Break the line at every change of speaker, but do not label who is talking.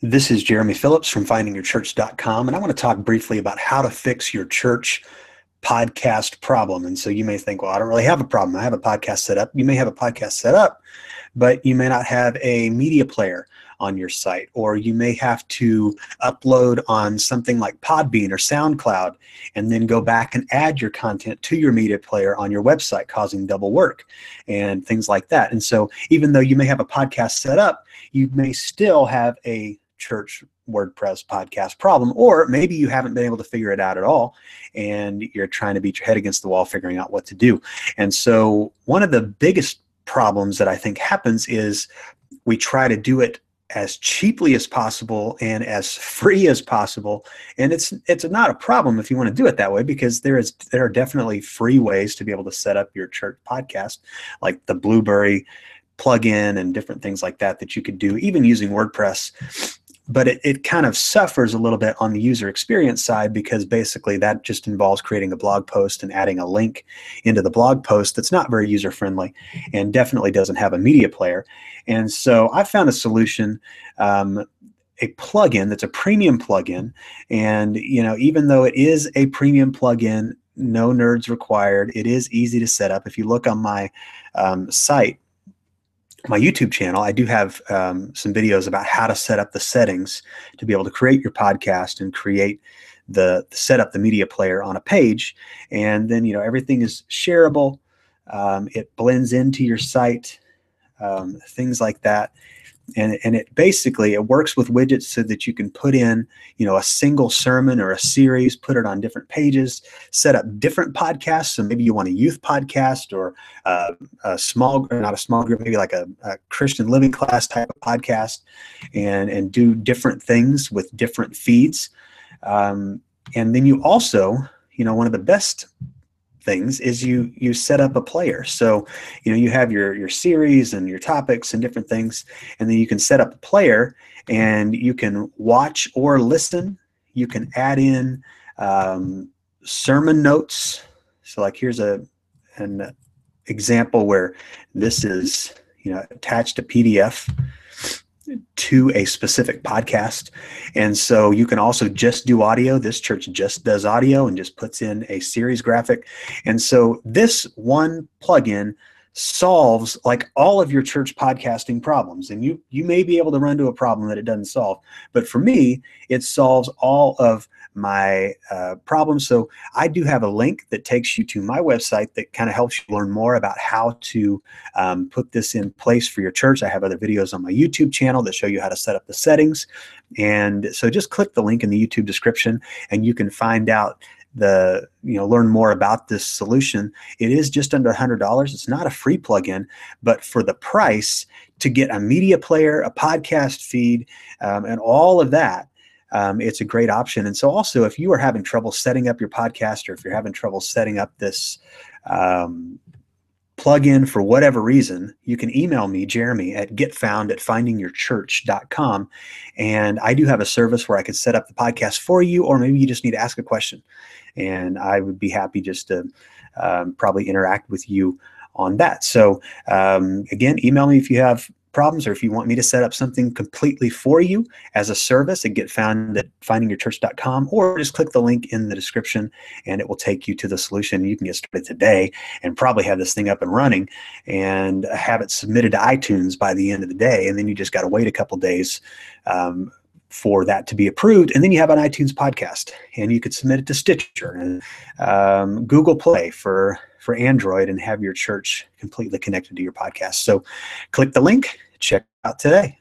This is Jeremy Phillips from findingyourchurch.com, and I want to talk briefly about how to fix your church podcast problem. And so you may think, well, I don't really have a problem. I have a podcast set up. You may have a podcast set up, but you may not have a media player on your site, or you may have to upload on something like Podbean or SoundCloud and then go back and add your content to your media player on your website, causing double work and things like that. And so even though you may have a podcast set up, you may still have a church WordPress podcast problem, or maybe you haven't been able to figure it out at all and you're trying to beat your head against the wall figuring out what to do. And so one of the biggest problems that I think happens is we try to do it as cheaply as possible and as free as possible, and it's not a problem if you want to do it that way, because there are definitely free ways to be able to set up your church podcast, like the Blueberry plugin and different things like that that you could do even using WordPress. But it kind of suffers a little bit on the user experience side, because basically that just involves creating a blog post and adding a link into the blog post that's not very user friendly and definitely doesn't have a media player. And so I found a solution, a plugin that's a premium plugin. And even though it is a premium plugin, no nerds required, it is easy to set up. If you look on my site, my YouTube channel, I do have some videos about how to set up the settings to be able to create your podcast and create set up the media player on a page. And then, everything is shareable. It blends into your site, things like that. And it basically, it works with widgets so that you can put in, a single sermon or a series, put it on different pages, set up different podcasts. So maybe you want a youth podcast or not a small group, maybe like a Christian living class type of podcast, and do different things with different feeds. And then you also, one of the best things is you set up a player. So you have your series and your topics and different things, and then you can set up a player and you can watch or listen. You can add in sermon notes. So like here's an example where this is attached to PDF to a specific podcast. And so you can also just do audio. This church just does audio and just puts in a series graphic. And so this one plugin solves like all of your church podcasting problems. And you may be able to run to a problem that it doesn't solve, but for me, it solves all of my problems. So I do have a link that takes you to my website that kind of helps you learn more about how to put this in place for your church. I have other videos on my YouTube channel that show you how to set up the settings. And so just click the link in the YouTube description and you can find out learn more about this solution. It is just under $100. It's not a free plugin, but for the price to get a media player, a podcast feed, and all of that, it's a great option. And so also, if you are having trouble setting up your podcast, or if you're having trouble setting up this plugin for whatever reason, you can email me, Jeremy, at getfound@findingyourchurch.com. And I do have a service where I could set up the podcast for you, or maybe you just need to ask a question. And I would be happy just to probably interact with you on that. So again, email me if you have problems, or if you want me to set up something completely for you as a service at getfound@findingyourchurch.com, or just click the link in the description and it will take you to the solution. You can get started today and probably have this thing up and running and have it submitted to iTunes by the end of the day. And then you just got to wait a couple days for that to be approved. And then you have an iTunes podcast, and you could submit it to Stitcher and Google Play for Android, and have your church completely connected to your podcast. So click the link, check it out today.